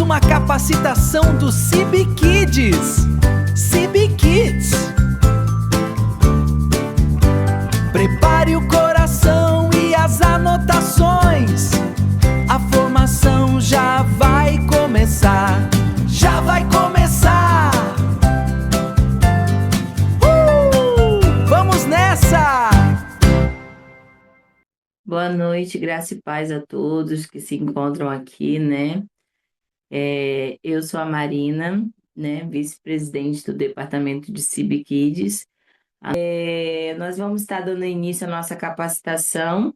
uma capacitação do CIB Kids. CIB Kids. Prepare o coração e as anotações. A formação já vai começar. Já vai começar. Vamos nessa! Boa noite, graça e paz a todos que se encontram aqui, né? Eu sou a Marina, né? Vice-presidente do Departamento de CIB Kids. Nós vamos estar dando início à nossa capacitação.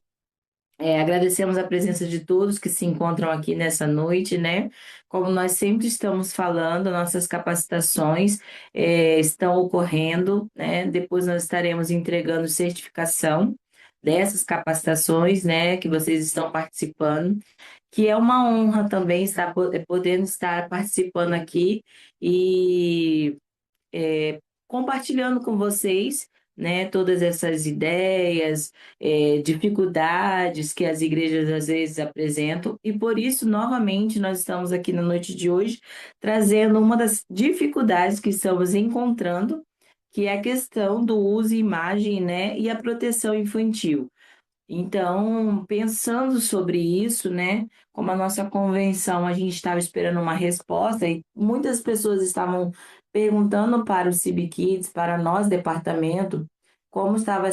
Agradecemos a presença de todos que se encontram aqui nessa noite, né? Como nós sempre estamos falando, nossas capacitações estão ocorrendo, né? Depois nós estaremos entregando certificação dessas capacitações, né? Que vocês estão participando, que é uma honra também estar podendo estar participando aqui e compartilhando com vocês, né, todas essas ideias, dificuldades que as igrejas às vezes apresentam, e por isso, novamente, nós estamos aqui na noite de hoje trazendo uma das dificuldades que estamos encontrando, que é a questão do uso e imagem, né, e a proteção infantil. Então, pensando sobre isso, né, como a nossa convenção, a gente estava esperando uma resposta e muitas pessoas estavam perguntando para o CIB Kids, para nós, departamento, como estava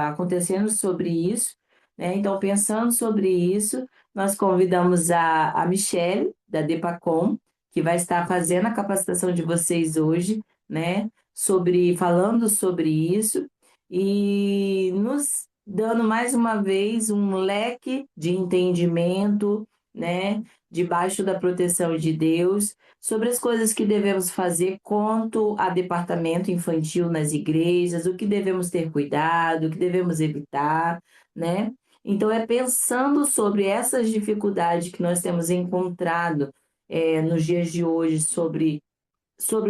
acontecendo sobre isso, né? Então, pensando sobre isso, nós convidamos a Michelle, da Depacom, que vai estar fazendo a capacitação de vocês hoje, né, falando sobre isso e nos dando mais uma vez um leque de entendimento, né, debaixo da proteção de Deus, sobre as coisas que devemos fazer quanto a departamento infantil nas igrejas, o que devemos ter cuidado, o que devemos evitar, né? Então, é pensando sobre essas dificuldades que nós temos encontrado nos dias de hoje sobre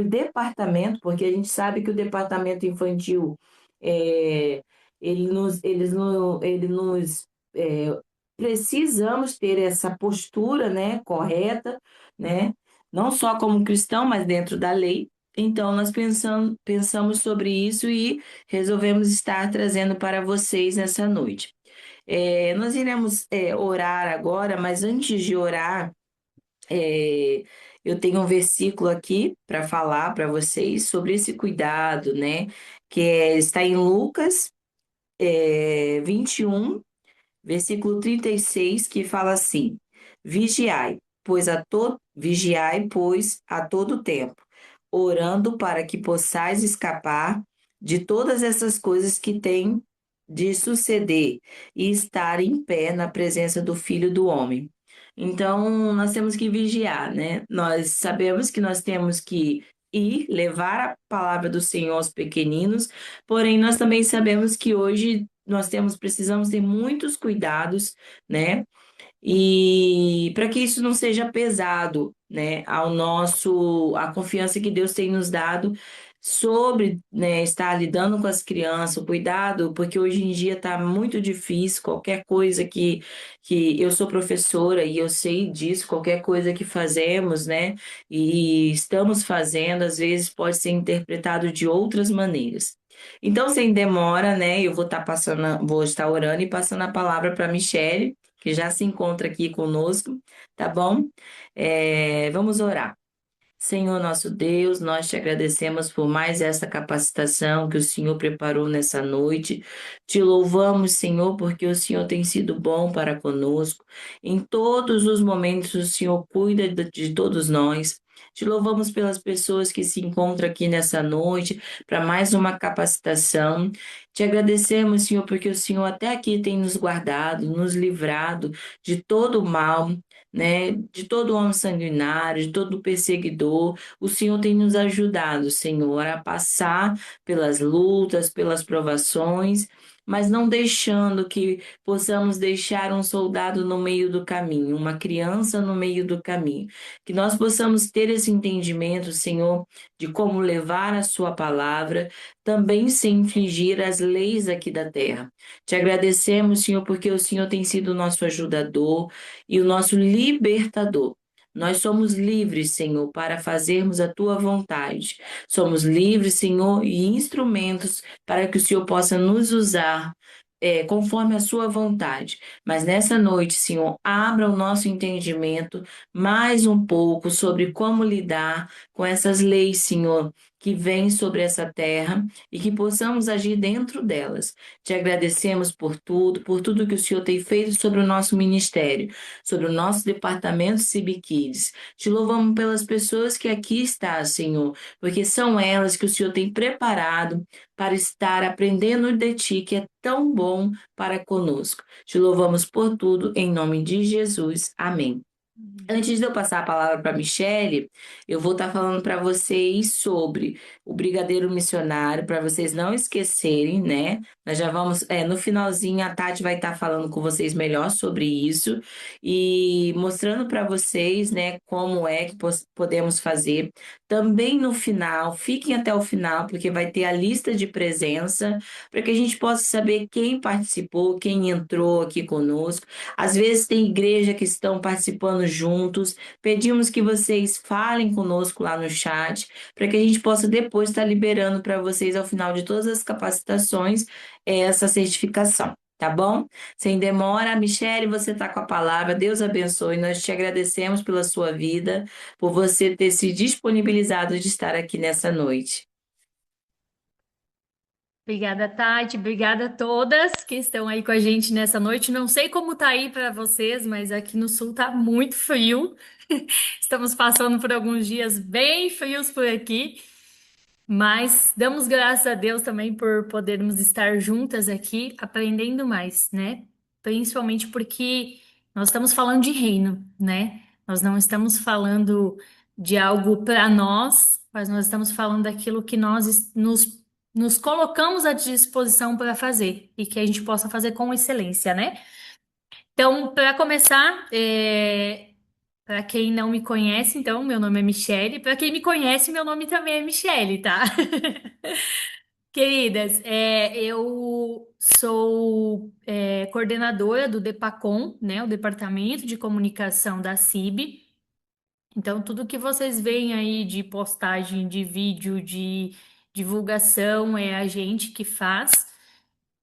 departamento, porque a gente sabe que o departamento infantil é, ele nos precisamos ter essa postura, né, correta, né, não só como cristão, mas dentro da lei. Então, nós pensamos sobre isso e resolvemos estar trazendo para vocês nessa noite. Nós iremos orar agora, mas antes de orar, eu tenho um versículo aqui para falar para vocês sobre esse cuidado, né? Está em Lucas 21, versículo 36, que fala assim: vigiai, pois, a todo tempo, orando para que possais escapar de todas essas coisas que têm de suceder e estar em pé na presença do Filho do Homem. Então, nós temos que vigiar, né? Nós sabemos que nós temos que ir levar a palavra do Senhor aos pequeninos, porém nós também sabemos que hoje precisamos ter muitos cuidados, né? E para que isso não seja pesado, né, a confiança que Deus tem nos dado sobre, né, estar lidando com as crianças, o cuidado, porque hoje em dia está muito difícil, qualquer coisa que eu sou professora e eu sei disso, qualquer coisa que fazemos, né, e estamos fazendo, às vezes pode ser interpretado de outras maneiras. Então, sem demora, né, vou estar orando e passando a palavra para a Michelle, que já se encontra aqui conosco, tá bom? Vamos orar. Senhor nosso Deus, nós te agradecemos por mais esta capacitação que o Senhor preparou nessa noite. Te louvamos, Senhor, porque o Senhor tem sido bom para conosco. Em todos os momentos, o Senhor cuida de todos nós. Te louvamos pelas pessoas que se encontram aqui nessa noite para mais uma capacitação. Te agradecemos, Senhor, porque o Senhor até aqui tem nos guardado, nos livrado de todo o mal, né, de todo homem sanguinário, de todo perseguidor. O Senhor tem nos ajudado, Senhor, a passar pelas lutas, pelas provações, mas não deixando que possamos deixar um soldado no meio do caminho, uma criança no meio do caminho. Que nós possamos ter esse entendimento, Senhor, de como levar a sua palavra, também sem infringir as leis aqui da terra. Te agradecemos, Senhor, porque o Senhor tem sido o nosso ajudador e o nosso libertador. Nós somos livres, Senhor, para fazermos a tua vontade. Somos livres, Senhor, e instrumentos para que o Senhor possa nos usar. Conforme a sua vontade. Mas nessa noite, Senhor, abra o nosso entendimento mais um pouco sobre como lidar com essas leis, Senhor, que vêm sobre essa terra e que possamos agir dentro delas. Te agradecemos por tudo que o Senhor tem feito sobre o nosso ministério, sobre o nosso departamento CIB Kids. Te louvamos pelas pessoas que aqui estão, Senhor, porque são elas que o Senhor tem preparado para estar aprendendo de Ti, que é tão bom para conosco. Te louvamos por tudo, em nome de Jesus. Amém. Antes de eu passar a palavra para a Michele, eu vou estar falando para vocês sobre o Brigadeiro Missionário, para vocês não esquecerem, né? Nós já vamos, no finalzinho, a Tati vai estar falando com vocês melhor sobre isso e mostrando para vocês, né, como é que podemos fazer. Também no final, fiquem até o final, porque vai ter a lista de presença, para que a gente possa saber quem participou, quem entrou aqui conosco. Às vezes tem igreja que estão participando juntos. Pedimos que vocês falem conosco lá no chat, para que a gente possa depois estar liberando para vocês, ao final de todas as capacitações, essa certificação. Tá bom? Sem demora, Michele, você está com a palavra. Deus abençoe. Nós te agradecemos pela sua vida, por você ter se disponibilizado de estar aqui nessa noite. Obrigada, Tati. Obrigada a todas que estão aí com a gente nessa noite. Não sei como tá aí para vocês, mas aqui no sul tá muito frio. Estamos passando por alguns dias bem frios por aqui, mas damos graças a Deus também por podermos estar juntas aqui aprendendo mais, né? Principalmente porque nós estamos falando de reino, né? Nós não estamos falando de algo para nós, mas nós estamos falando daquilo que nos colocamos à disposição para fazer e que a gente possa fazer com excelência, né? Então, para começar, para quem não me conhece, então, meu nome é Michele. Para quem me conhece, meu nome também é Michele, tá? Queridas, eu sou coordenadora do DEPACOM, né, o Departamento de Comunicação da CIB. Então, tudo que vocês veem aí de postagem, de vídeo, de divulgação, é a gente que faz.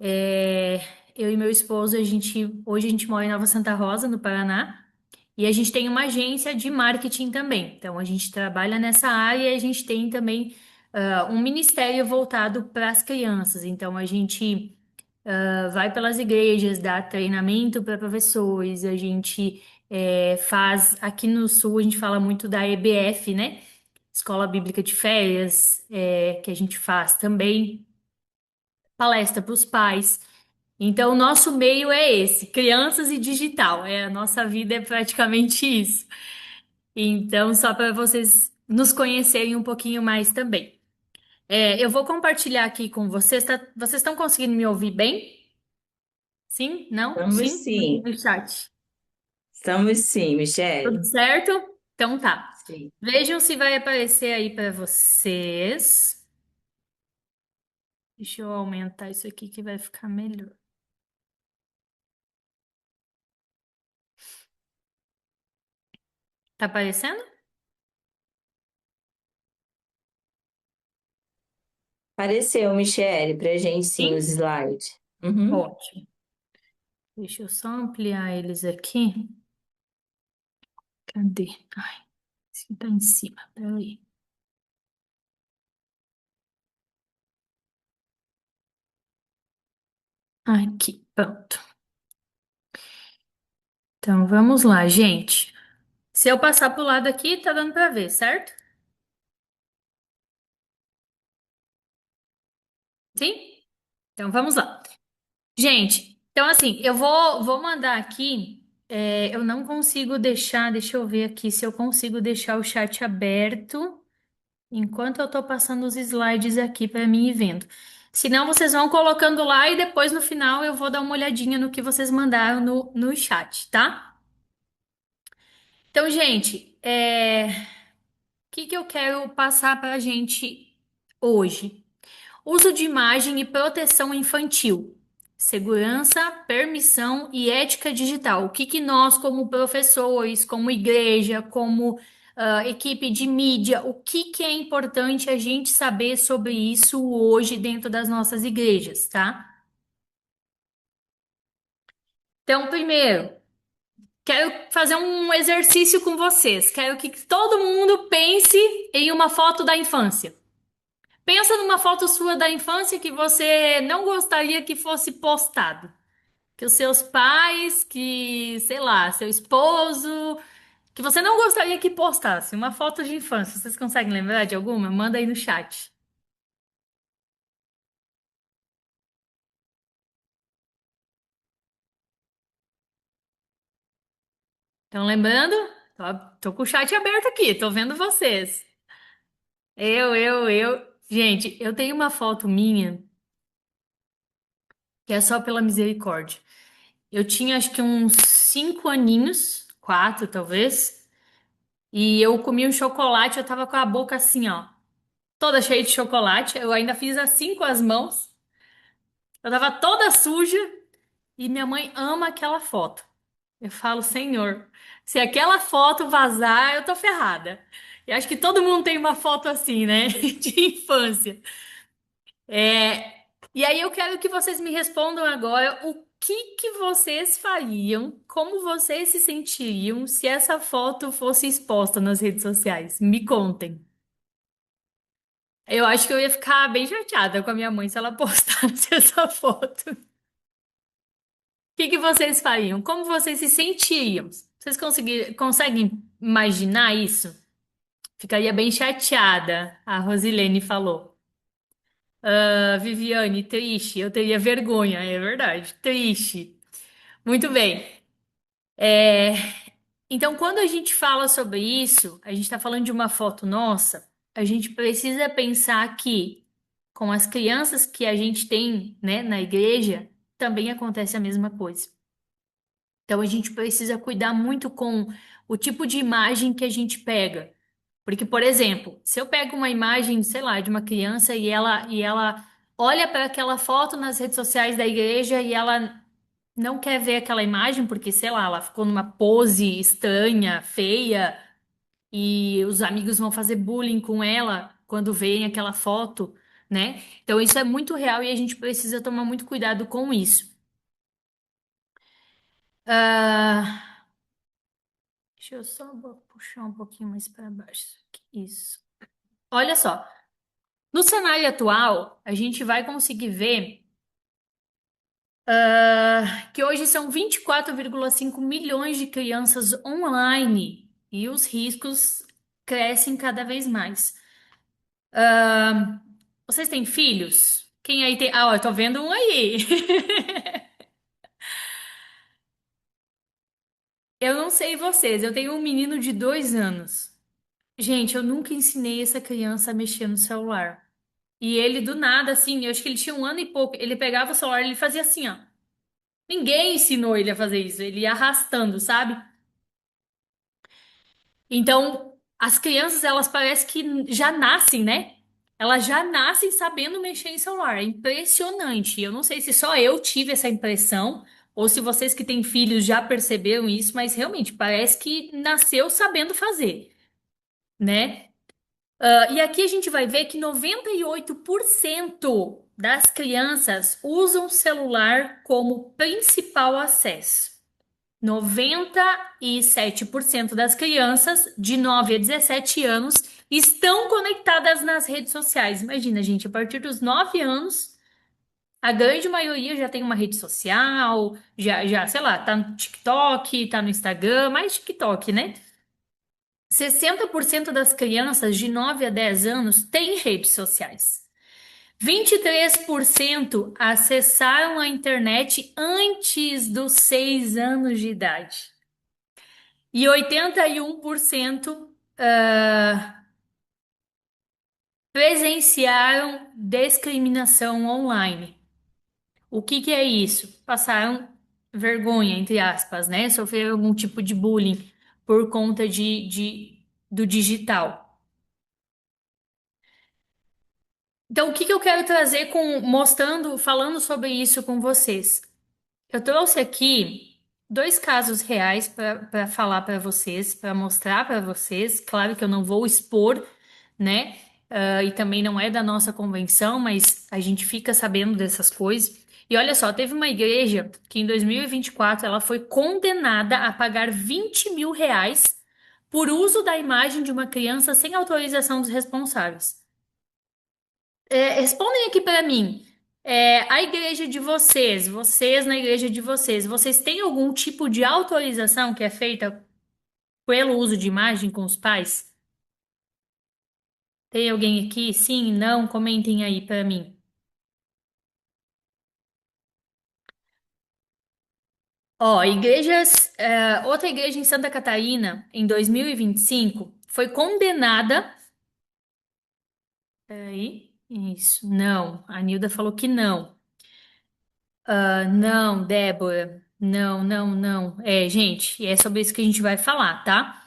É, eu e meu esposo, hoje a gente mora em Nova Santa Rosa, no Paraná, e a gente tem uma agência de marketing também. Então, a gente trabalha nessa área e a gente tem também um ministério voltado para as crianças. Então, a gente vai pelas igrejas, dá treinamento para professores, a gente faz, aqui no Sul, a gente fala muito da EBF, né? Escola Bíblica de Férias, que a gente faz também, palestra para os pais. Então, o nosso meio é esse, crianças e digital. A nossa vida é praticamente isso. Então, só para vocês nos conhecerem um pouquinho mais também. Eu vou compartilhar aqui com vocês. Vocês estão conseguindo me ouvir bem? Sim? Não? Estamos Sim? sim, No chat. estamos sim, Tudo Michele. certo? Então tá. Sim. Vejam se vai aparecer aí para vocês. Deixa eu aumentar isso aqui que vai ficar melhor. Tá aparecendo? Apareceu, Michele, pra gente sim os Sim? slides. Uhum. Ótimo. Deixa eu só ampliar eles aqui. Cadê? Ai, esse aqui tá em cima. Peraí. Aqui, pronto. Então vamos lá, gente. Se eu passar pro lado aqui, tá dando para ver, certo? Sim? Então vamos lá. Gente, então assim, eu vou mandar aqui. Eu não consigo deixar, deixa eu ver aqui se eu consigo deixar o chat aberto enquanto eu tô passando os slides aqui para mim ir vendo. Senão vocês vão colocando lá e depois no final eu vou dar uma olhadinha no que vocês mandaram no chat, tá? Então, gente, que eu quero passar para a gente hoje? Uso de imagem e proteção infantil. segurança, permissão e ética digital. O que que nós, como professores, como igreja, como equipe de mídia, o que que é importante a gente saber sobre isso hoje dentro das nossas igrejas, tá? Então, primeiro, quero fazer um exercício com vocês. Quero que todo mundo pense em uma foto da infância. Pensa numa foto sua da infância que você não gostaria que fosse postado. Que os seus pais, que, sei lá, seu esposo, que você não gostaria que postasse. Uma foto de infância. Vocês conseguem lembrar de alguma? Manda aí no chat. Estão lembrando? Tô com o chat aberto aqui, tô vendo vocês. Eu. Gente, eu tenho uma foto minha que é só pela misericórdia. Eu tinha acho que uns 5 aninhos, 4 talvez, e eu comi um chocolate, eu tava com a boca assim, ó, toda cheia de chocolate. Eu ainda fiz assim com as mãos. Eu tava toda suja e minha mãe ama aquela foto. Eu falo, Senhor, se aquela foto vazar, eu tô ferrada. E acho que todo mundo tem uma foto assim, né? De infância. E aí eu quero que vocês me respondam agora o que que vocês fariam, como vocês se sentiriam se essa foto fosse exposta nas redes sociais. Me contem. Eu acho que eu ia ficar bem chateada com a minha mãe se ela postasse essa foto. O que que vocês fariam? Como vocês se sentiriam? Vocês conseguem imaginar isso? Ficaria bem chateada, a Rosilene falou. Viviane, triste. Eu teria vergonha, é verdade. Triste. Muito bem. É, Então, quando a gente fala sobre isso, a gente está falando de uma foto nossa, a gente precisa pensar que com as crianças que a gente tem, né, na igreja, também acontece a mesma coisa. Então, a gente precisa cuidar muito com o tipo de imagem que a gente pega. Porque, por exemplo, se eu pego uma imagem, sei lá, de uma criança e ela olha para aquela foto nas redes sociais da igreja e ela não quer ver aquela imagem porque, sei lá, ela ficou numa pose estranha, feia, e os amigos vão fazer bullying com ela quando veem aquela foto, né? Então, isso é muito real e a gente precisa tomar muito cuidado com isso. Ah, deixa eu só puxar um pouquinho mais para baixo. Isso. Olha só. No cenário atual, a gente vai conseguir ver que hoje são 24,5 milhões de crianças online e os riscos crescem cada vez mais. Vocês têm filhos? Quem aí tem? Ah, ó, eu tô vendo um aí. Eu não sei vocês, eu tenho um menino de 2 anos. Gente, eu nunca ensinei essa criança a mexer no celular. E ele, do nada, assim, eu acho que ele tinha 1 ano e pouco, ele pegava o celular e ele fazia assim, ó. Ninguém ensinou ele a fazer isso, ele ia arrastando, sabe? Então, as crianças, elas parecem que já nascem, né? Elas já nascem sabendo mexer em celular. É impressionante. Eu não sei se só eu tive essa impressão ou se vocês que têm filhos já perceberam isso, mas realmente parece que nasceu sabendo fazer, né? E aqui a gente vai ver que 98% das crianças usam o celular como principal acesso. 97% das crianças de 9 a 17 anos estão conectadas nas redes sociais. Imagina, gente, a partir dos 9 anos, a grande maioria já tem uma rede social, sei lá, tá no TikTok, tá no Instagram, mais TikTok, né? 60% das crianças de 9 a 10 anos têm redes sociais. 23% acessaram a internet antes dos 6 anos de idade. E 81% presenciaram discriminação online. O que que é isso? Passaram vergonha, entre aspas, né? Sofreram algum tipo de bullying por conta do digital. Então, o que que eu quero trazer mostrando, falando sobre isso com vocês? Eu trouxe aqui dois casos reais para falar para vocês, para mostrar para vocês. Claro que eu não vou expor, né? E também não é da nossa convenção, mas a gente fica sabendo dessas coisas. E olha só, teve uma igreja que em 2024 ela foi condenada a pagar 20 mil reais por uso da imagem de uma criança sem autorização dos responsáveis. Respondem aqui para mim. A igreja de vocês, vocês na igreja de vocês têm algum tipo de autorização que é feita pelo uso de imagem com os pais? Tem alguém aqui? Sim, não? Comentem aí para mim. Ó, outra igreja em Santa Catarina, em 2025, foi condenada. Peraí, isso, não. A Nilda falou que não. Não, Débora. Não, não, não. Gente, é sobre isso que a gente vai falar, tá?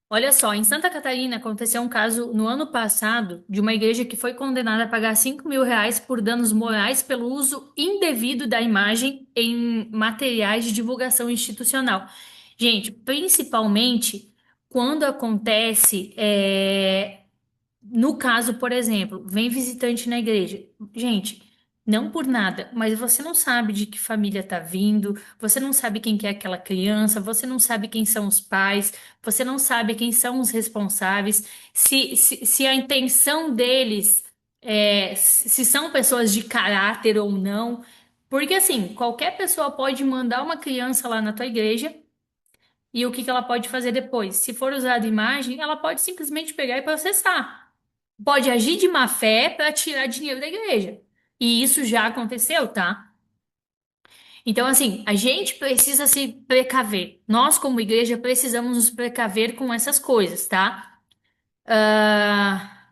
Olha só, em Santa Catarina aconteceu um caso no ano passado de uma igreja que foi condenada a pagar 5 mil reais por danos morais pelo uso indevido da imagem em materiais de divulgação institucional. Gente, principalmente quando acontece, no caso, por exemplo, vem visitante na igreja. Gente, não por nada, mas você não sabe de que família tá vindo, você não sabe quem que é aquela criança, você não sabe quem são os pais, você não sabe quem são os responsáveis, se a intenção deles se são pessoas de caráter ou não. Porque assim, qualquer pessoa pode mandar uma criança lá na tua igreja e o que que ela pode fazer depois? Se for usada imagem, ela pode simplesmente pegar e processar, pode agir de má fé para tirar dinheiro da igreja. E isso já aconteceu, tá? Então, assim, a gente precisa se precaver. Nós, como igreja, precisamos nos precaver com essas coisas, tá? Ah,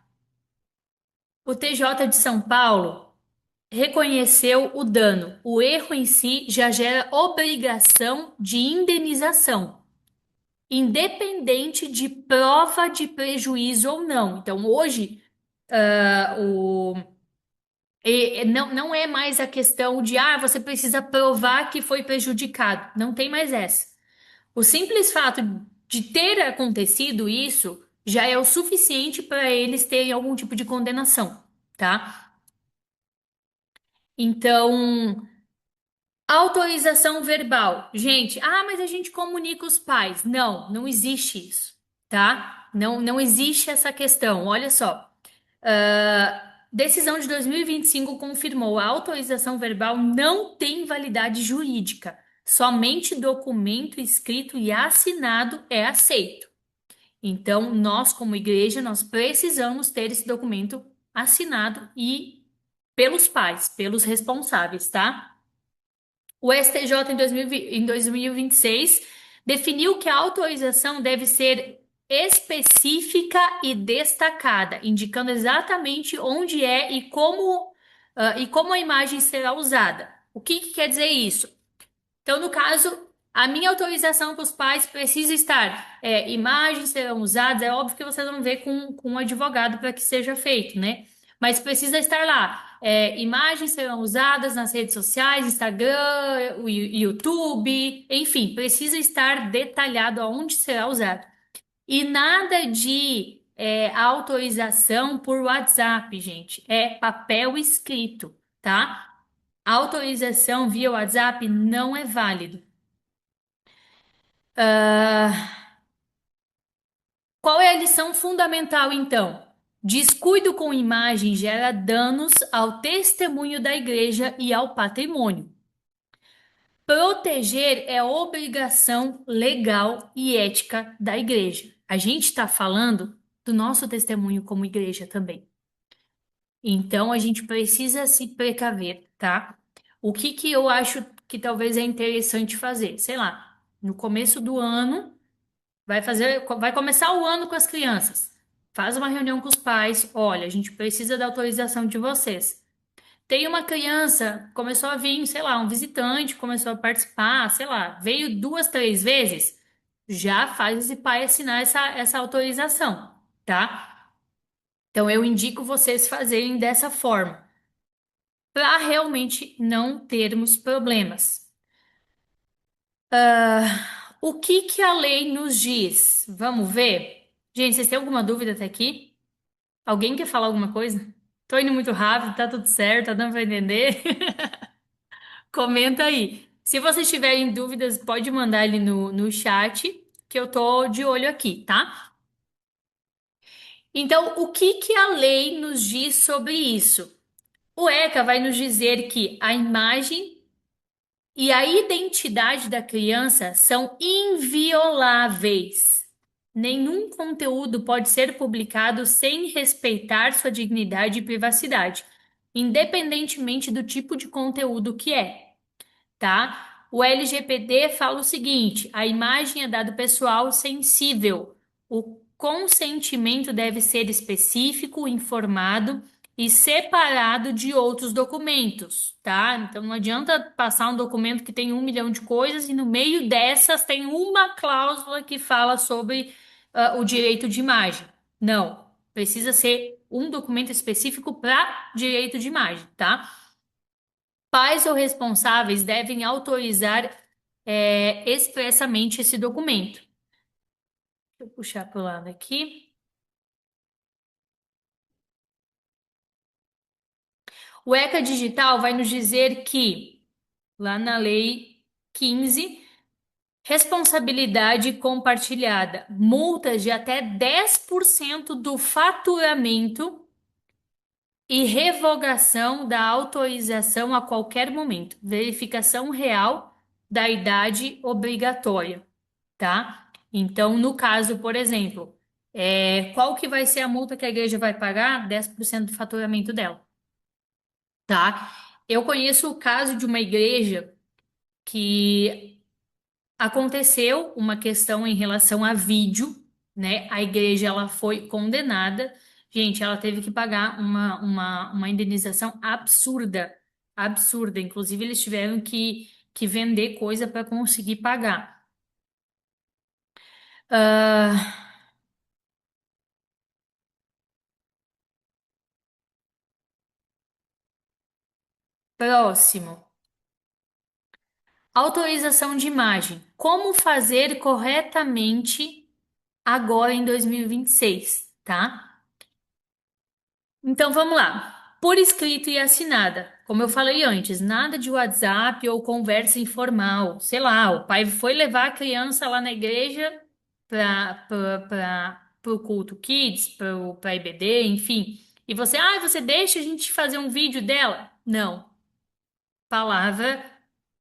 o TJ de São Paulo reconheceu o dano. O erro em si já gera obrigação de indenização, independente de prova de prejuízo ou não. Então, hoje, o não é mais a questão de, você precisa provar que foi prejudicado. Não tem mais essa. O simples fato de ter acontecido isso já é o suficiente para eles terem algum tipo de condenação, tá? Então, autorização verbal. Gente, mas a gente comunica os pais. Não, não existe isso, tá? Não, não existe essa questão. Olha só. Decisão de 2025 confirmou a autorização verbal não tem validade jurídica. Somente documento escrito e assinado é aceito. Então, nós, como igreja, nós precisamos ter esse documento assinado e pelos pais, pelos responsáveis, tá? O STJ em 2026 definiu que a autorização deve ser específica e destacada, indicando exatamente onde é e como a imagem será usada. O que que quer dizer isso? Então, no caso, a minha autorização para os pais precisa estar. Imagens serão usadas, é óbvio que vocês vão ver com um advogado para que seja feito, né? Mas precisa estar lá. Imagens serão usadas nas redes sociais, Instagram, o YouTube, enfim, precisa estar detalhado aonde será usado. E nada de autorização por WhatsApp, gente. É papel escrito, tá? Autorização via WhatsApp não é válido. Qual é a lição fundamental, então? Descuido com imagem gera danos ao testemunho da igreja e ao patrimônio. Proteger é obrigação legal e ética da igreja. A gente está falando do nosso testemunho como igreja também. Então, a gente precisa se precaver, tá? O que que eu acho que talvez é interessante fazer? Sei lá, no começo do ano. Vai começar o ano com as crianças. Faz uma reunião com os pais. Olha, a gente precisa da autorização de vocês. Tem uma criança, começou a vir, sei lá, um visitante, começou a participar, sei lá, veio duas, três vezes. Já faz esse pai assinar essa autorização, tá? Então, eu indico vocês fazerem dessa forma, para realmente não termos problemas. O que que a lei nos diz? Vamos ver? Gente, vocês têm alguma dúvida até aqui? Alguém quer falar alguma coisa? Tô indo muito rápido, tá tudo certo, tá dando para entender? Comenta aí. Se vocês tiverem dúvidas, pode mandar ali no chat, que eu tô de olho aqui, tá? Então, o que que a lei nos diz sobre isso? O ECA vai nos dizer que a imagem e a identidade da criança são invioláveis. Nenhum conteúdo pode ser publicado sem respeitar sua dignidade e privacidade, independentemente do tipo de conteúdo que é, tá? O LGPD fala o seguinte: a imagem é dado pessoal sensível. O consentimento deve ser específico, informado e separado de outros documentos, tá? Então não adianta passar um documento que tem 1 milhão de coisas e no meio dessas tem uma cláusula que fala sobre o direito de imagem. Não, precisa ser um documento específico para direito de imagem, tá? Pais ou responsáveis devem autorizar expressamente esse documento. Deixa eu puxar para o lado aqui. O ECA Digital vai nos dizer que, lá na Lei 15, responsabilidade compartilhada, multas de até 10% do faturamento e revogação da autorização a qualquer momento. Verificação real da idade obrigatória, tá? Então, no caso, por exemplo, qual que vai ser a multa que a igreja vai pagar? 10% do faturamento dela, tá? Eu conheço o caso de uma igreja que aconteceu uma questão em relação a vídeo, né? A igreja ela foi condenada. Gente, ela teve que pagar uma indenização absurda, absurda. Inclusive, eles tiveram que vender coisa para conseguir pagar. Ah, próximo. Autorização de imagem. Como fazer corretamente agora em 2026, tá? Então vamos lá. Por escrito e assinada. Como eu falei antes, nada de WhatsApp ou conversa informal. Sei lá, o pai foi levar a criança lá na igreja para o culto Kids, para IBD, enfim. E você deixa a gente fazer um vídeo dela? Não. Palavra.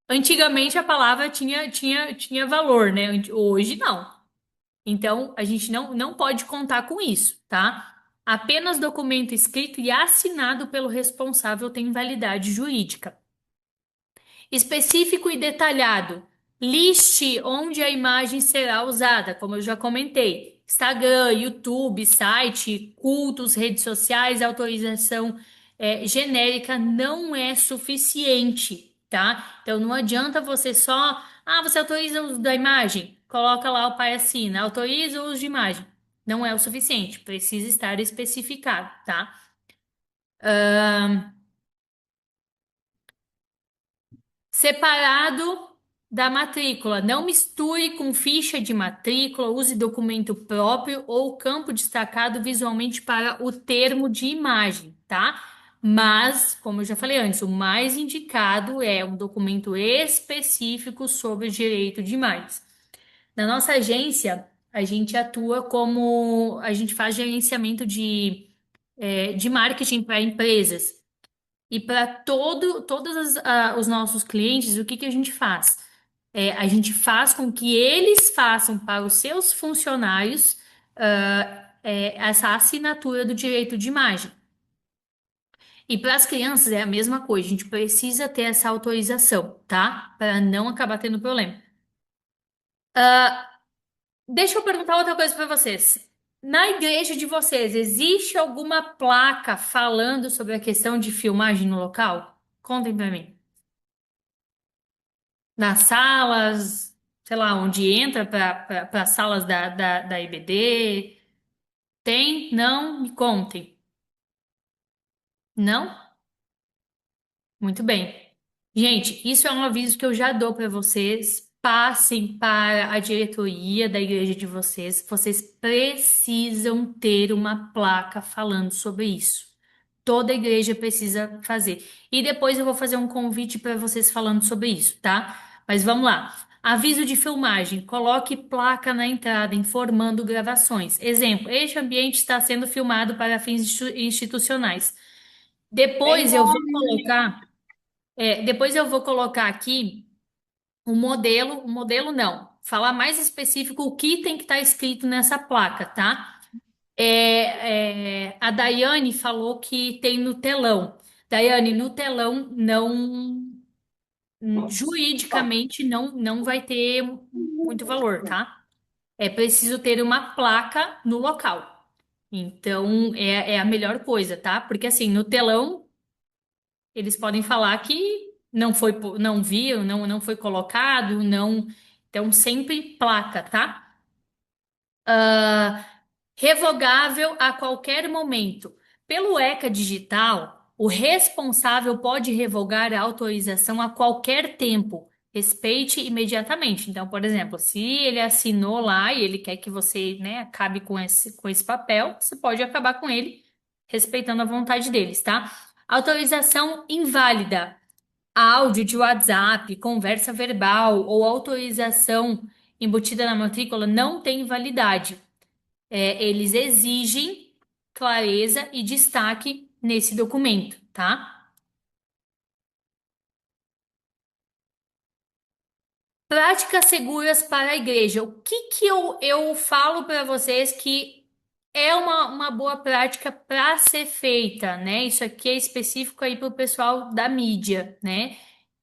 Antigamente a palavra tinha valor, né? Hoje não. Então, a gente não pode contar com isso, tá? Apenas documento escrito e assinado pelo responsável tem validade jurídica. Específico e detalhado. Liste onde a imagem será usada, como eu já comentei. Instagram, YouTube, site, cultos, redes sociais, autorização genérica não é suficiente, tá? Então não adianta você só, você autoriza o uso da imagem, coloca lá o pai assina, autoriza o uso de imagem. Não é o suficiente, precisa estar especificado, tá? Separado da matrícula. Não misture com ficha de matrícula, use documento próprio ou campo destacado visualmente para o termo de imagem, tá? Mas, como eu já falei antes, o mais indicado é um documento específico sobre o direito de imagens. Na nossa agência, a gente atua como a gente faz gerenciamento de marketing para empresas. E para todos os nossos clientes, o que que a gente faz? A gente faz com que eles façam para os seus funcionários essa assinatura do direito de imagem. E para as crianças é a mesma coisa, a gente precisa ter essa autorização, tá? Para não acabar tendo problema. Deixa eu perguntar outra coisa para vocês. Na igreja de vocês, existe alguma placa falando sobre a questão de filmagem no local? Contem para mim. Nas salas, sei lá, onde entra para as salas da IBD? Tem? Não? Me contem. Não? Muito bem. Gente, isso é um aviso que eu já dou para vocês. Passem para a diretoria da igreja de vocês. Vocês precisam ter uma placa falando sobre isso. Toda igreja precisa fazer. E depois eu vou fazer um convite para vocês falando sobre isso, tá? Mas vamos lá. Aviso de filmagem. Coloque placa na entrada informando gravações. Exemplo: este ambiente está sendo filmado para fins institucionais. Bem Depois eu vou bom. colocar. Depois eu vou colocar aqui o modelo não, falar mais específico o que tem que estar escrito nessa placa, tá? A Daiane falou que tem no telão. Daiane, no telão não, juridicamente não vai ter muito valor, tá? É preciso ter uma placa no local. Então é a melhor coisa, tá? Porque assim, no telão eles podem falar que não foi, não viu, não foi colocado, não. Então, sempre placa, tá? Revogável a qualquer momento. Pelo ECA Digital, o responsável pode revogar a autorização a qualquer tempo. Respeite imediatamente. Então, por exemplo, se ele assinou lá e ele quer que você, né, acabe com esse papel, você pode acabar com ele, respeitando a vontade deles, tá? Autorização inválida. Áudio de WhatsApp, conversa verbal ou autorização embutida na matrícula não tem validade. Eles exigem clareza e destaque nesse documento, tá? Práticas seguras para a igreja. O que que eu falo para vocês que é uma boa prática para ser feita, né? Isso aqui é específico aí para o pessoal da mídia, né?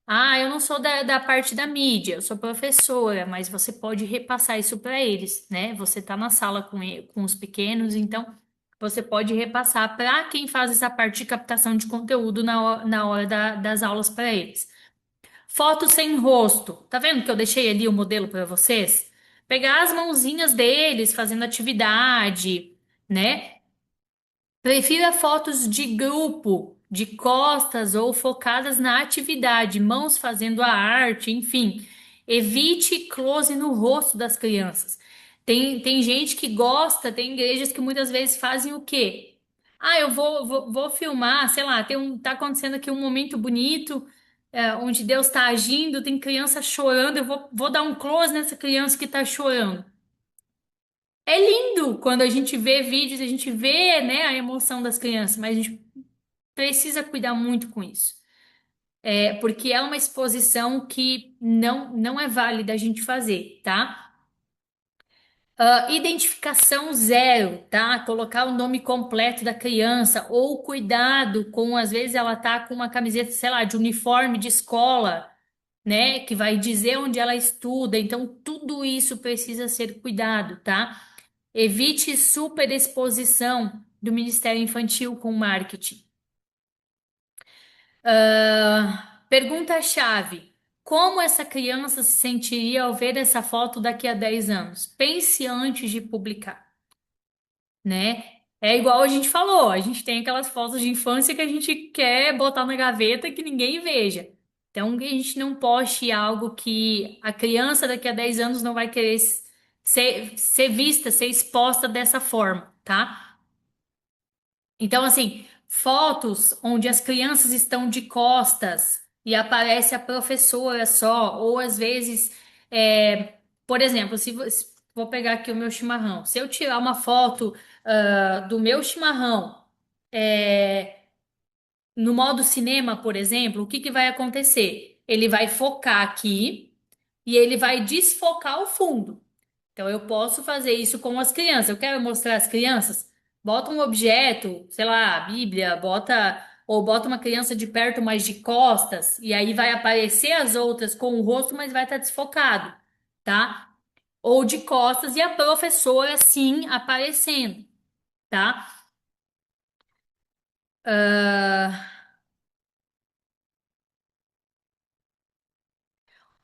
Ah, eu não sou da parte da mídia, eu sou professora, mas você pode repassar isso para eles, né? Você está na sala com os pequenos, então você pode repassar para quem faz essa parte de captação de conteúdo na hora das aulas para eles. Foto sem rosto. Tá vendo que eu deixei ali o modelo para vocês? Pegar as mãozinhas deles fazendo atividade, né? Prefira fotos de grupo, de costas ou focadas na atividade, mãos fazendo a arte, enfim. Evite close no rosto das crianças. Tem gente que gosta, tem igrejas que muitas vezes fazem o quê? Ah, eu vou filmar, sei lá, tá acontecendo aqui um momento bonito, onde Deus está agindo, tem criança chorando, eu vou dar um close nessa criança que está chorando. É lindo quando a gente vê vídeos, a gente vê, né, a emoção das crianças, mas a gente precisa cuidar muito com isso. Porque é uma exposição que não é válida a gente fazer, tá? Identificação zero, tá? Colocar o nome completo da criança ou cuidado com, às vezes ela tá com uma camiseta, sei lá, de uniforme de escola, né? Que vai dizer onde ela estuda. Então, tudo isso precisa ser cuidado, tá? Evite superexposição do Ministério Infantil com marketing. Pergunta-chave: como essa criança se sentiria ao ver essa foto daqui a 10 anos? Pense antes de publicar, né? É igual a gente falou, a gente tem aquelas fotos de infância que a gente quer botar na gaveta que ninguém veja. Então, que a gente não poste algo que a criança daqui a 10 anos não vai querer ser vista, ser exposta dessa forma, tá? Então, assim, fotos onde as crianças estão de costas e aparece a professora só, ou às vezes, por exemplo, vou pegar aqui o meu chimarrão. Se eu tirar uma foto, do meu chimarrão, no modo cinema, por exemplo, o que que vai acontecer? Ele vai focar aqui e ele vai desfocar o fundo. Então, eu posso fazer isso com as crianças. Eu quero mostrar às crianças. Bota um objeto, sei lá, a Bíblia, bota uma criança de perto, mas de costas, e aí vai aparecer as outras com o rosto, mas vai estar desfocado, tá? Ou de costas e a professora sim aparecendo, tá?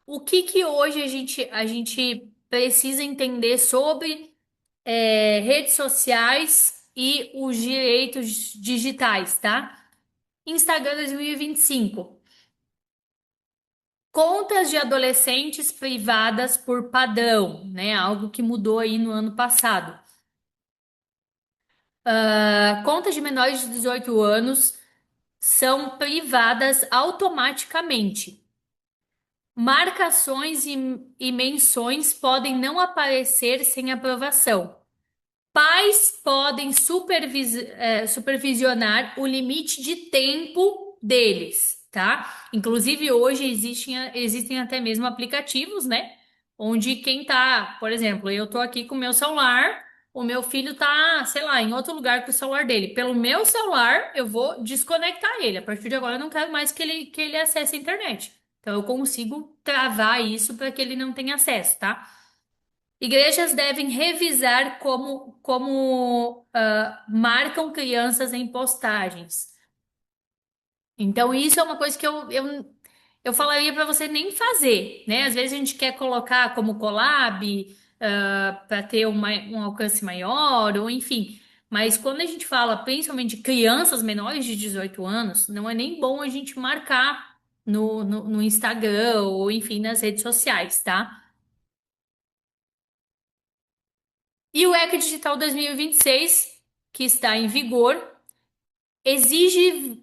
O que que hoje a gente precisa entender sobre redes sociais e os direitos digitais, tá? Instagram 2025. Contas de adolescentes privadas por padrão, né? Algo que mudou aí no ano passado. Contas de menores de 18 anos são privadas automaticamente. Marcações e menções podem não aparecer sem aprovação. Pais podem supervisionar o limite de tempo deles, tá? Inclusive, hoje existem até mesmo aplicativos, né? Onde quem tá, por exemplo, eu tô aqui com o meu celular, o meu filho tá, sei lá, em outro lugar com o celular dele. Pelo meu celular, eu vou desconectar ele. A partir de agora, eu não quero mais que ele acesse a internet. Então, eu consigo travar isso para que ele não tenha acesso, tá? Igrejas devem revisar como marcam crianças em postagens. Então, isso é uma coisa que eu falaria para você nem fazer, né? Às vezes a gente quer colocar como collab, para ter um alcance maior, ou enfim. Mas quando a gente fala principalmente de crianças menores de 18 anos, não é nem bom a gente marcar no Instagram ou enfim nas redes sociais, tá? E o ECA Digital 2026, que está em vigor, exige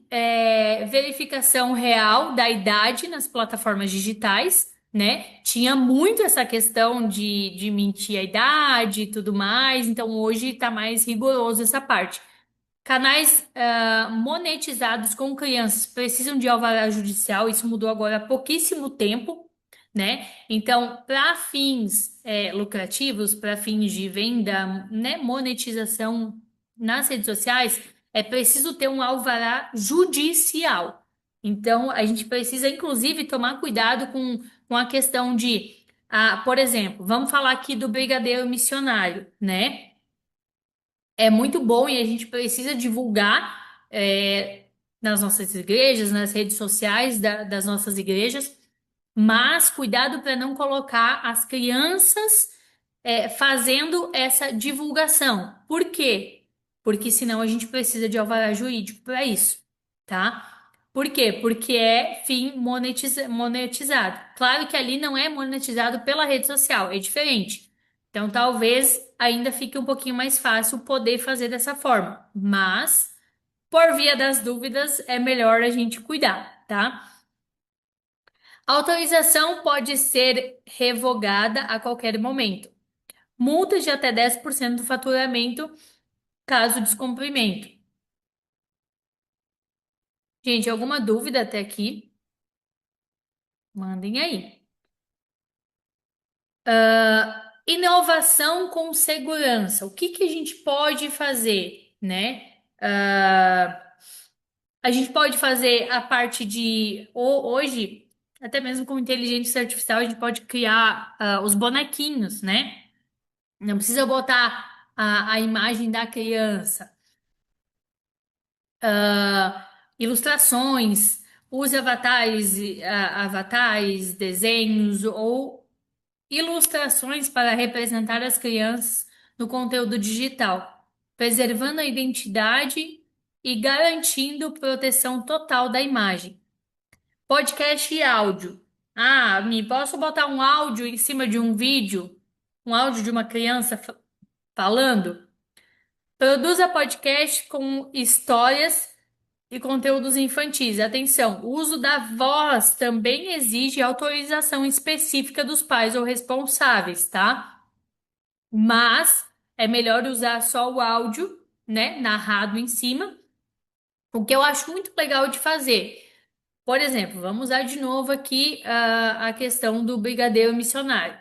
verificação real da idade nas plataformas digitais, né? Tinha muito essa questão de mentir a idade e tudo mais, então hoje está mais rigoroso essa parte. Canais monetizados com crianças precisam de alvará judicial, isso mudou agora há pouquíssimo tempo, né? Então, para fins lucrativos, para fins de venda, né, monetização nas redes sociais, é preciso ter um alvará judicial. Então, a gente precisa, inclusive, tomar cuidado com a questão de, por exemplo, vamos falar aqui do brigadeiro missionário, né? É muito bom e a gente precisa divulgar nas nossas igrejas, nas redes sociais das nossas igrejas, mas cuidado para não colocar as crianças fazendo essa divulgação. Por quê? Porque senão a gente precisa de alvará jurídico para isso, tá? Por quê? Porque é fim monetizado. Claro que ali não é monetizado pela rede social, é diferente. Então, talvez ainda fique um pouquinho mais fácil poder fazer dessa forma, mas por via das dúvidas é melhor a gente cuidar, tá? A autorização pode ser revogada a qualquer momento. Multas de até 10% do faturamento caso descumprimento. Gente, alguma dúvida até aqui? Mandem aí. Inovação com segurança. O que que a gente pode fazer, né? A gente pode fazer a parte de hoje, até mesmo com inteligência artificial, a gente pode criar os bonequinhos, né? Não precisa botar a imagem da criança. Ilustrações, use avatares, desenhos ou ilustrações para representar as crianças no conteúdo digital, preservando a identidade e garantindo proteção total da imagem. Podcast e áudio. Posso botar um áudio em cima de um vídeo? Um áudio de uma criança falando? Produza podcast com histórias e conteúdos infantis. Atenção, o uso da voz também exige autorização específica dos pais ou responsáveis, tá? Mas é melhor usar só o áudio, né, narrado em cima. O que eu acho muito legal de fazer. Por exemplo, vamos usar de novo aqui a questão do brigadeiro missionário.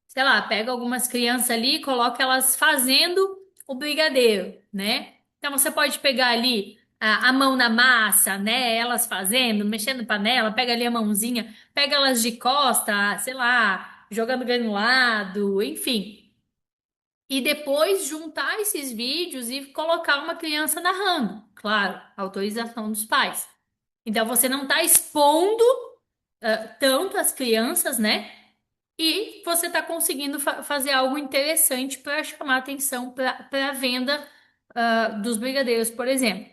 Sei lá, pega algumas crianças ali e coloca elas fazendo o brigadeiro, né? Então você pode pegar ali a mão na massa, né? Elas fazendo, mexendo panela, pega ali a mãozinha, pega elas de costa, sei lá, jogando granulado, enfim. E depois juntar esses vídeos e colocar uma criança narrando. Claro, autorização dos pais. Então você não está expondo tanto as crianças, né? E você está conseguindo fazer algo interessante para chamar atenção para a venda dos brigadeiros, por exemplo.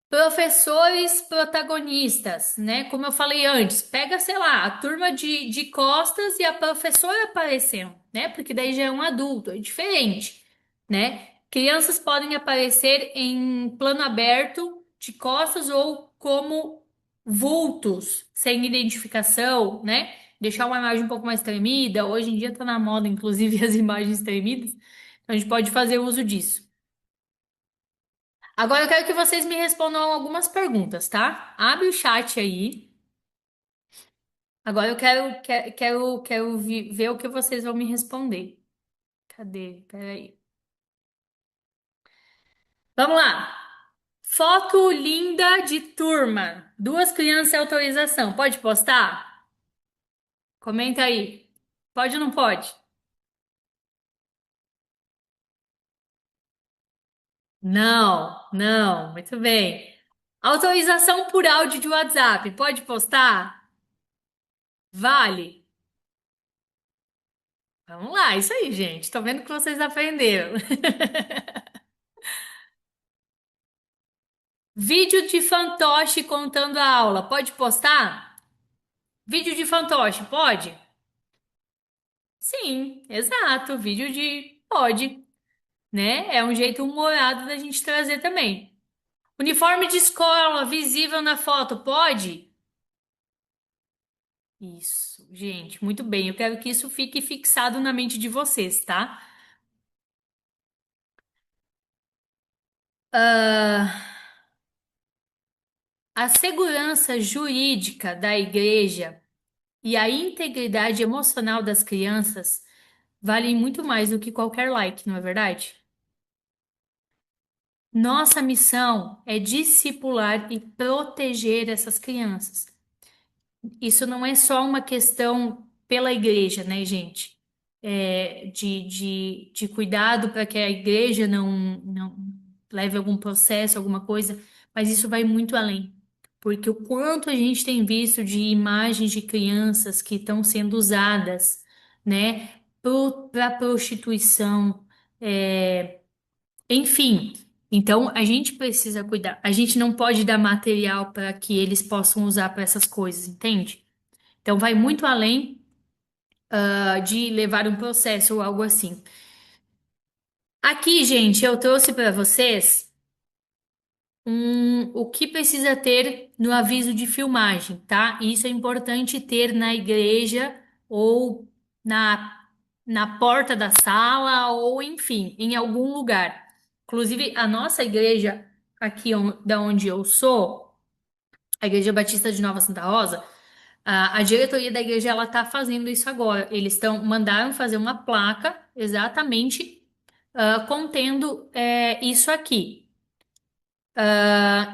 Professores protagonistas, né? Como eu falei antes, pega, sei lá, a turma de costas e a professora aparecendo, né? Porque daí já é um adulto, é diferente, né? Crianças podem aparecer em plano aberto, de costas ou como vultos, sem identificação, né? Deixar uma imagem um pouco mais tremida. Hoje em dia tá na moda, inclusive, as imagens tremidas. Então a gente pode fazer uso disso. Agora eu quero que vocês me respondam algumas perguntas, tá? Abre o chat aí. Agora eu quero ver o que vocês vão me responder. Cadê? Peraí. Vamos lá. Foto linda de turma. Duas crianças sem autorização. Pode postar? Comenta aí. Pode ou não pode? Não, não. Muito bem. Autorização por áudio de WhatsApp. Pode postar? Vale? Vamos lá, isso aí, gente. Tô vendo que vocês aprenderam. Vídeo de fantoche contando a aula. Pode postar? Vídeo de fantoche, pode? Sim, exato. Vídeo de. Pode, né? É um jeito humorado da gente trazer também. Uniforme de escola visível na foto, pode? Isso, gente, muito bem. Eu quero que isso fique fixado na mente de vocês, tá? Ah, a segurança jurídica da igreja e a integridade emocional das crianças valem muito mais do que qualquer like, não é verdade? Nossa missão é discipular e proteger essas crianças. Isso não é só uma questão pela igreja, né, gente? De cuidado para que a igreja não leve algum processo, alguma coisa, mas isso vai muito além. Porque o quanto a gente tem visto de imagens de crianças que estão sendo usadas, né, para prostituição, enfim. Então a gente precisa cuidar. A gente não pode dar material para que eles possam usar para essas coisas, entende? Então vai muito além, de levar um processo ou algo assim. Aqui, gente, eu trouxe para vocês o que precisa ter no aviso de filmagem, tá? Isso é importante ter na igreja ou na, na porta da sala ou, enfim, em algum lugar. Inclusive, a nossa igreja, aqui da onde eu sou, a Igreja Batista de Nova Santa Rosa, a diretoria da igreja ela está fazendo isso agora. Eles mandaram fazer uma placa exatamente contendo isso aqui.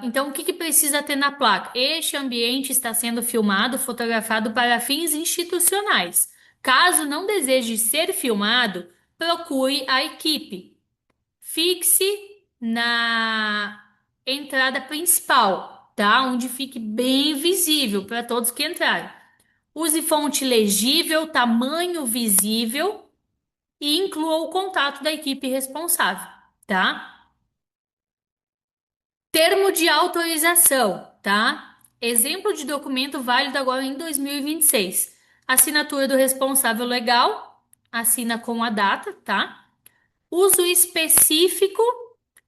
Então, o que que precisa ter na placa? Este ambiente está sendo filmado, fotografado para fins institucionais. Caso não deseje ser filmado, procure a equipe. Fixe na entrada principal, tá? Onde fique bem visível para todos que entrarem. Use fonte legível, tamanho visível e inclua o contato da equipe responsável, tá? Termo de autorização, tá? Exemplo de documento válido agora em 2026. Assinatura do responsável legal, assina com a data, tá? Uso específico,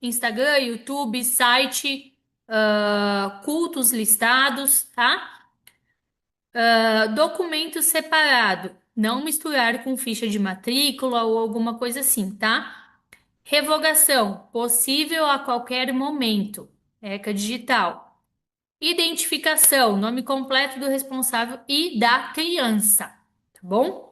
Instagram, YouTube, site, cultos listados, tá? Documento separado, não misturar com ficha de matrícula ou alguma coisa assim, tá? Revogação, possível a qualquer momento, ECA digital. Identificação, nome completo do responsável e da criança, tá bom?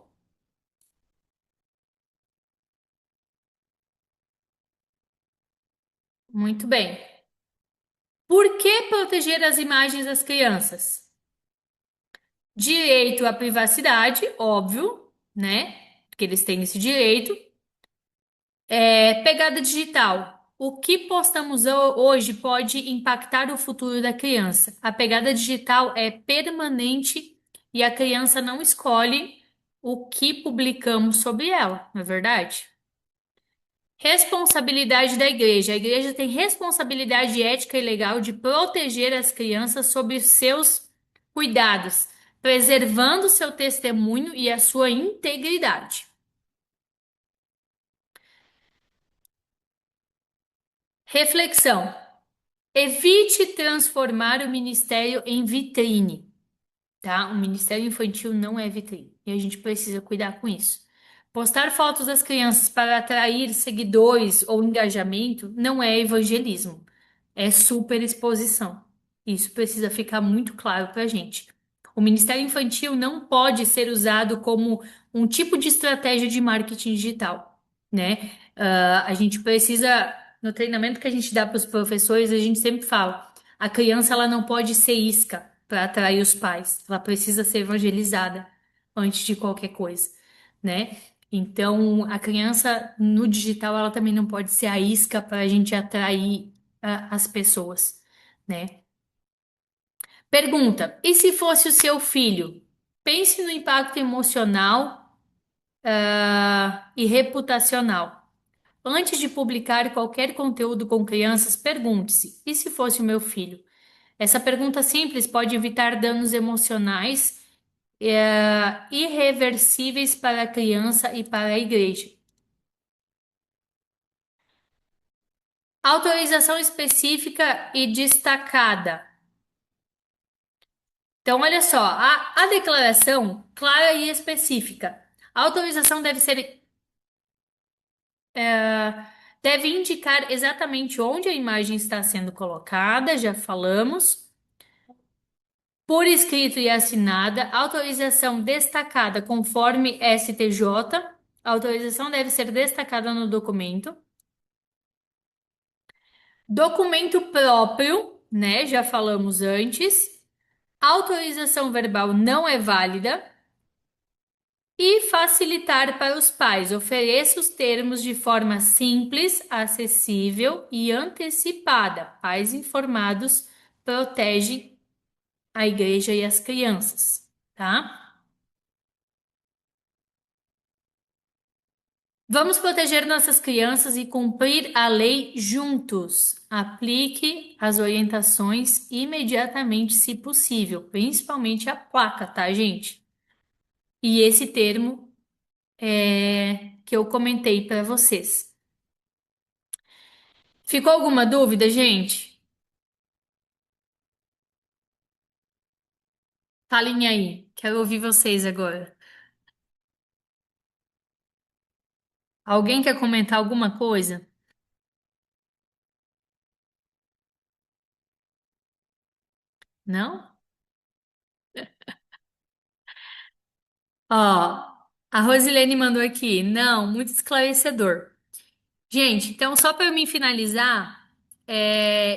Muito bem. Por que proteger as imagens das crianças? Direito à privacidade, óbvio, né? Porque eles têm esse direito. Pegada digital. O que postamos hoje pode impactar o futuro da criança. A pegada digital é permanente e a criança não escolhe o que publicamos sobre ela, não é verdade? Responsabilidade da igreja. A igreja tem responsabilidade ética e legal de proteger as crianças sob os seus cuidados, preservando seu testemunho e a sua integridade. Reflexão. Evite transformar o ministério em vitrine, tá? O ministério infantil não é vitrine e a gente precisa cuidar com isso. Postar fotos das crianças para atrair seguidores ou engajamento não é evangelismo, é superexposição. Isso precisa ficar muito claro para a gente. O ministério infantil não pode ser usado como um tipo de estratégia de marketing digital, né? A gente precisa, no treinamento que a gente dá para os professores, a gente sempre fala, a criança ela não pode ser isca para atrair os pais, ela precisa ser evangelizada antes de qualquer coisa, né? Então, a criança no digital ela também não pode ser a isca para a gente atrair as pessoas, né? Pergunta: e se fosse o seu filho? Pense no impacto emocional, e reputacional. Antes de publicar qualquer conteúdo com crianças, pergunte-se: e se fosse o meu filho? Essa pergunta simples pode evitar danos emocionais, irreversíveis para a criança e para a igreja. Autorização específica e destacada. Então, olha só, a declaração clara e específica. A autorização deve indicar exatamente onde a imagem está sendo colocada, já falamos. Por escrito e assinada, autorização destacada conforme STJ. A autorização deve ser destacada no documento. Documento próprio, né? Já falamos antes. Autorização verbal não é válida. E facilitar para os pais. Ofereça os termos de forma simples, acessível e antecipada. Pais informados protegem a igreja e as crianças, tá? Vamos proteger nossas crianças e cumprir a lei juntos. Aplique as orientações imediatamente, se possível, principalmente a placa, tá, gente? E esse termo que eu comentei para vocês. Ficou alguma dúvida, gente? Falem aí, quero ouvir vocês agora. Alguém quer comentar alguma coisa? Não? Ó, a Rosilene mandou aqui. Não, muito esclarecedor. Gente, então só para mim finalizar,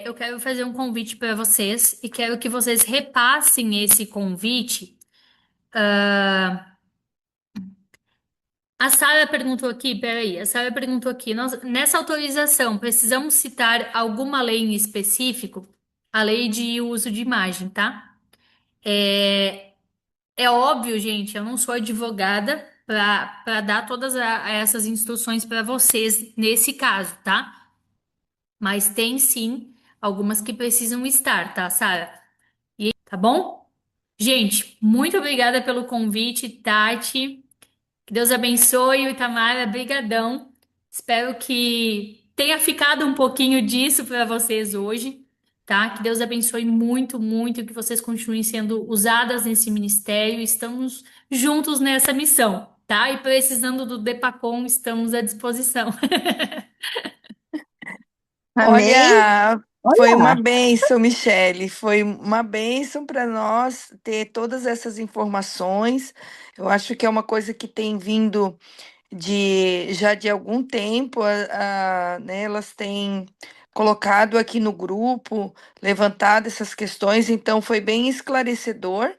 eu quero fazer um convite para vocês e quero que vocês repassem esse convite. A Sara perguntou aqui, peraí, a Sara perguntou aqui, nessa autorização, precisamos citar alguma lei em específico? A lei de uso de imagem, tá? É óbvio, gente, eu não sou advogada para dar todas essas instruções para vocês nesse caso, tá? Mas tem sim algumas que precisam estar, tá, Sara? Tá bom? Gente, muito obrigada pelo convite, Tati. Que Deus abençoe o Itamara, brigadão. Espero que tenha ficado um pouquinho disso para vocês hoje, tá? Que Deus abençoe muito, muito, que vocês continuem sendo usadas nesse ministério. Estamos juntos nessa missão, tá? E precisando do Depacom, estamos à disposição. Amém? Olha, foi uma Olha, bênção, Michele. Foi uma bênção para nós ter todas essas informações. Eu acho que é uma coisa que tem vindo de já de algum tempo. Né, elas têm colocado aqui no grupo, levantado essas questões, então foi bem esclarecedor.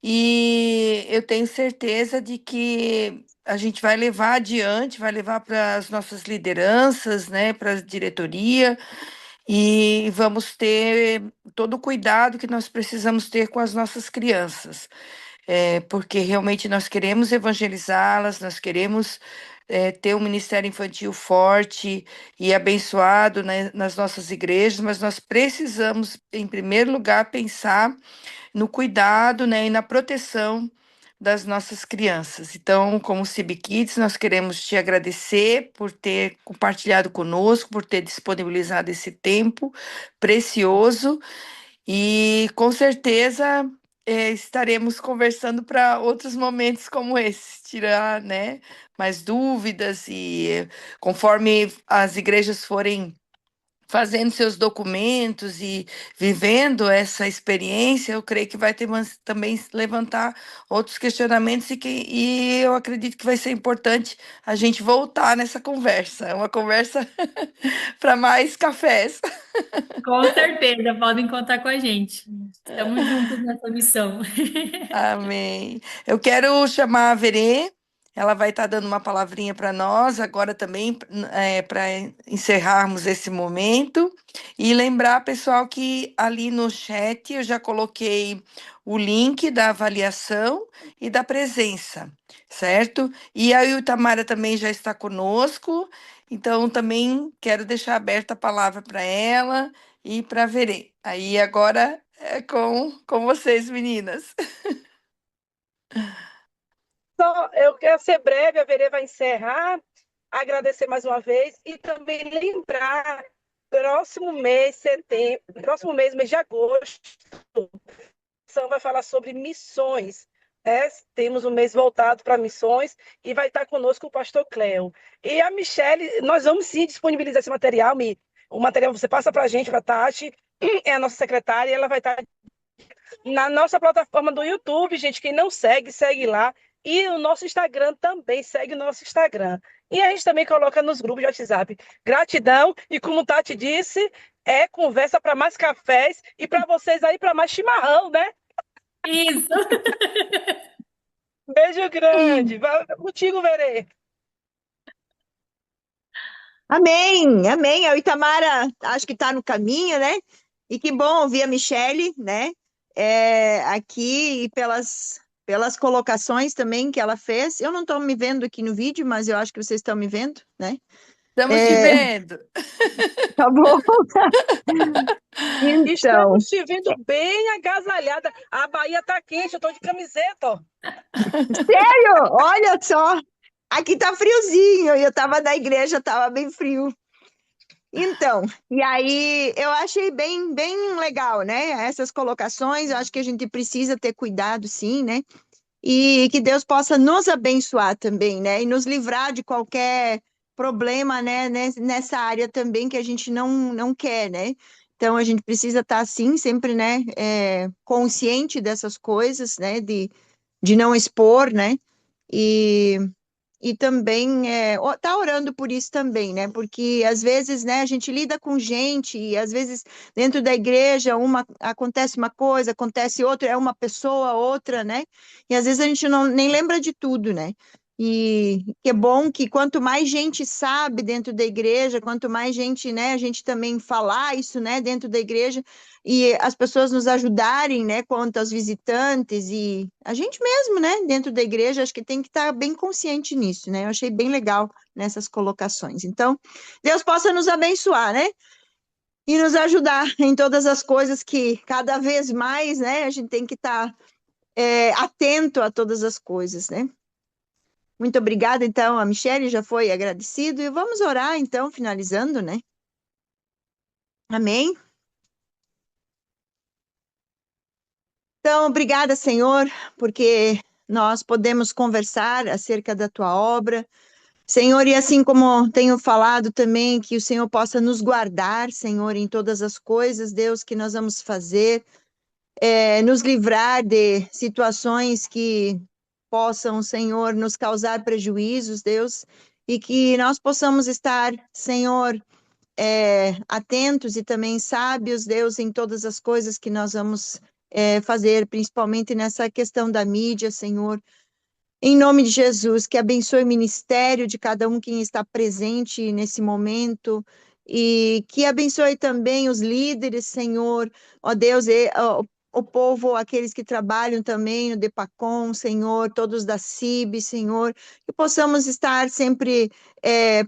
E eu tenho certeza de que a gente vai levar adiante, vai levar para as nossas lideranças, né, para a diretoria. E vamos ter todo o cuidado que nós precisamos ter com as nossas crianças, porque realmente nós queremos evangelizá-las, nós queremos ter um ministério infantil forte e abençoado, né, nas nossas igrejas, mas nós precisamos, em primeiro lugar, pensar no cuidado, né, e na proteção das nossas crianças. Então, como CIB Kids, nós queremos te agradecer por ter compartilhado conosco, por ter disponibilizado esse tempo precioso e com certeza estaremos conversando para outros momentos como esse, tirar, né, mais dúvidas e conforme as igrejas forem fazendo seus documentos e vivendo essa experiência, eu creio que vai ter também levantar outros questionamentos e eu acredito que vai ser importante a gente voltar nessa conversa. É uma conversa para mais cafés. Com certeza, podem contar com a gente. Estamos juntos nessa missão. Amém. Eu quero chamar a Verê, ela vai estar dando uma palavrinha para nós agora também, para encerrarmos esse momento. E lembrar, pessoal, que ali no chat eu já coloquei o link da avaliação e da presença, certo? E a Itamara também já está conosco, então também quero deixar aberta a palavra para ela e para a Verê. Aí agora é com vocês, meninas. Só, eu quero ser breve, a Verê vai encerrar, agradecer mais uma vez e também lembrar, próximo mês de agosto, a missão vai falar sobre missões. Né? Temos um mês voltado para missões e vai estar conosco o pastor Cléo. E a Michele, nós vamos sim disponibilizar esse material, o material você passa para a gente, para a Tati, é a nossa secretária, e ela vai estar na nossa plataforma do YouTube, gente. Quem não segue, segue lá. E o nosso Instagram também, segue o nosso Instagram. E a gente também coloca nos grupos de WhatsApp. Gratidão. E como o Tati disse, é conversa para mais cafés e para vocês aí para mais chimarrão, né? Isso. Beijo grande. Vai contigo, Verê. Amém, amém. A Itamara acho que está no caminho, né? E que bom ouvir a Michele, né? Aqui e pelas colocações também que ela fez. Eu não estou me vendo aqui no vídeo, mas eu acho que vocês estão me vendo, né? Estamos te vendo. Tá bom. Então, Estamos te vendo bem agasalhada. A Bahia tá quente, eu tô de camiseta, ó. sério, olha só, aqui tá friozinho, eu estava na igreja, estava bem frio. Então, e aí eu achei bem, bem legal, né? Essas colocações, eu acho que a gente precisa ter cuidado, sim, né? E que Deus possa nos abençoar também, né? E nos livrar de qualquer problema, né? Nessa área também que a gente não quer, né? Então, a gente precisa estar, sim, sempre, né? Consciente dessas coisas, né? De não expor, né? E também tá orando por isso também, né? Porque às vezes, né, a gente lida com gente e às vezes dentro da igreja acontece uma coisa, acontece outra, é uma pessoa, outra, né? E às vezes a gente nem lembra de tudo, né? E que é bom que quanto mais gente sabe dentro da igreja, quanto mais gente, né, a gente também falar isso, né, dentro da igreja e as pessoas nos ajudarem, né, quanto aos visitantes e a gente mesmo, né, dentro da igreja, acho que tem que estar bem consciente nisso, né? Eu achei bem legal nessas colocações. Então, Deus possa nos abençoar, né? E nos ajudar em todas as coisas que cada vez mais, né, a gente tem que estar atento a todas as coisas, né? Muito obrigada, então, a Michele já foi agradecido e vamos orar, então, finalizando, né? Amém? Então, obrigada, Senhor, porque nós podemos conversar acerca da tua obra. Senhor, e assim como tenho falado também, que o Senhor possa nos guardar, Senhor, em todas as coisas, Deus, que nós vamos fazer, nos livrar de situações que possam, Senhor, nos causar prejuízos, Deus, e que nós possamos estar, Senhor, atentos e também sábios, Deus, em todas as coisas que nós vamos fazer, principalmente nessa questão da mídia, Senhor. Em nome de Jesus, que abençoe o ministério de cada um que está presente nesse momento e que abençoe também os líderes, Senhor, ó Deus, o povo, aqueles que trabalham também no Depacom, Senhor, todos da CIB, Senhor, que possamos estar sempre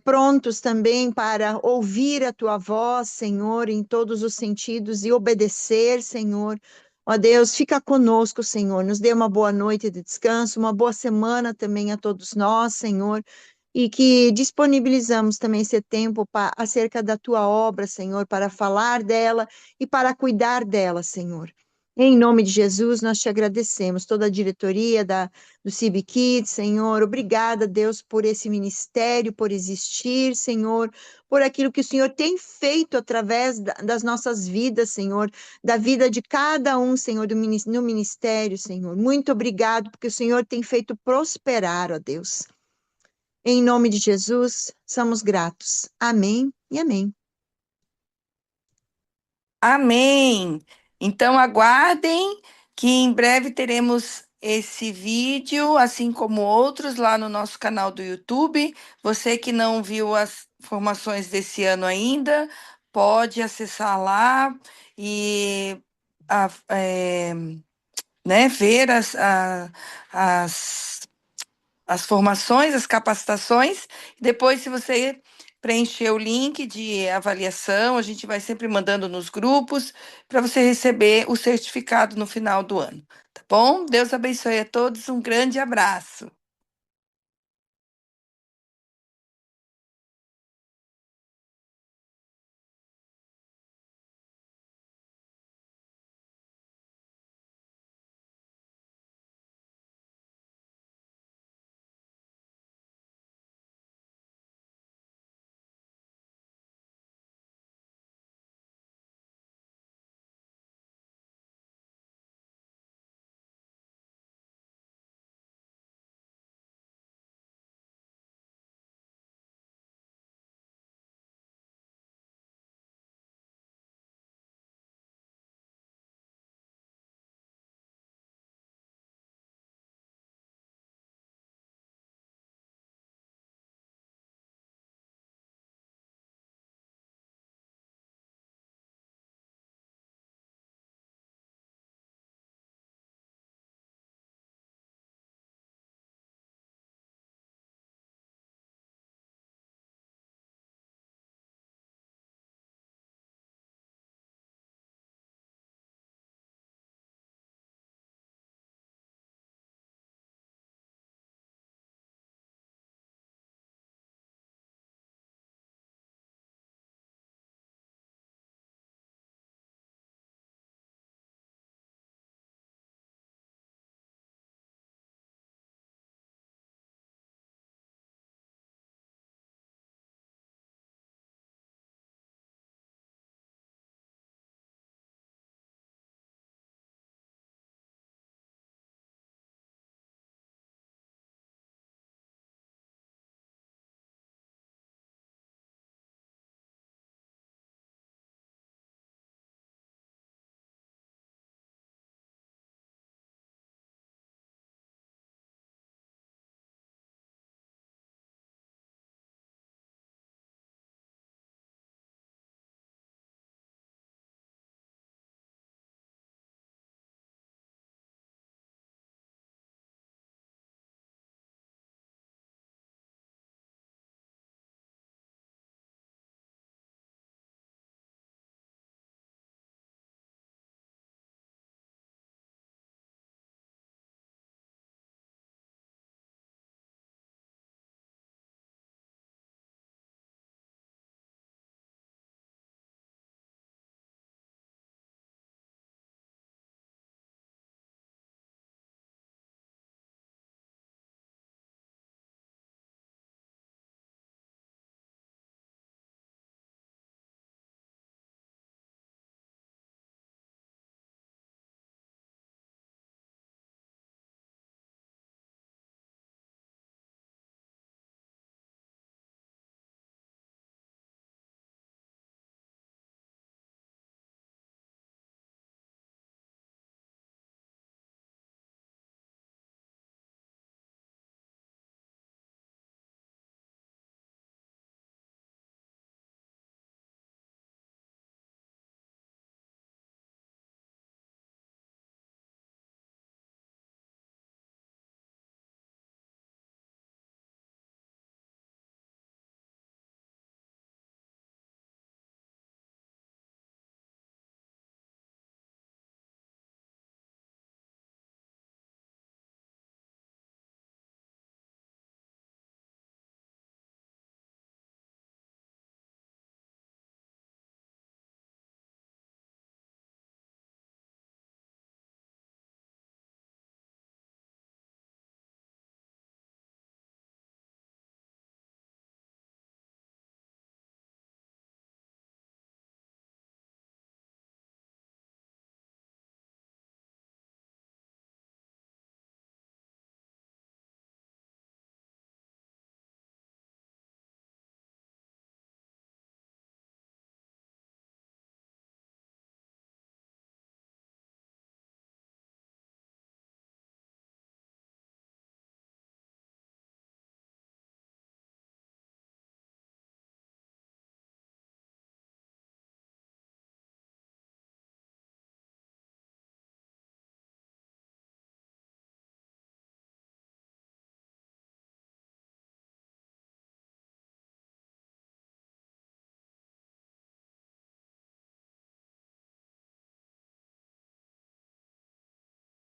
prontos também para ouvir a tua voz, Senhor, em todos os sentidos e obedecer, Senhor. Ó Deus, fica conosco, Senhor, nos dê uma boa noite de descanso, uma boa semana também a todos nós, Senhor, e que disponibilizamos também esse tempo acerca da tua obra, Senhor, para falar dela e para cuidar dela, Senhor. Em nome de Jesus, nós te agradecemos, toda a diretoria do CIB Kids, Senhor. Obrigada, Deus, por esse ministério, por existir, Senhor, por aquilo que o Senhor tem feito através das nossas vidas, Senhor, da vida de cada um, Senhor, no ministério, Senhor. Muito obrigado, porque o Senhor tem feito prosperar, ó Deus. Em nome de Jesus, somos gratos. Amém e amém. Amém! Então aguardem que em breve teremos esse vídeo, assim como outros, lá no nosso canal do YouTube. Você que não viu as formações desse ano ainda, pode acessar lá e a- é, né, ver as as formações, as capacitações. Depois, se você preencher o link de avaliação, a gente vai sempre mandando nos grupos para você receber o certificado no final do ano, tá bom? Deus abençoe a todos, um grande abraço.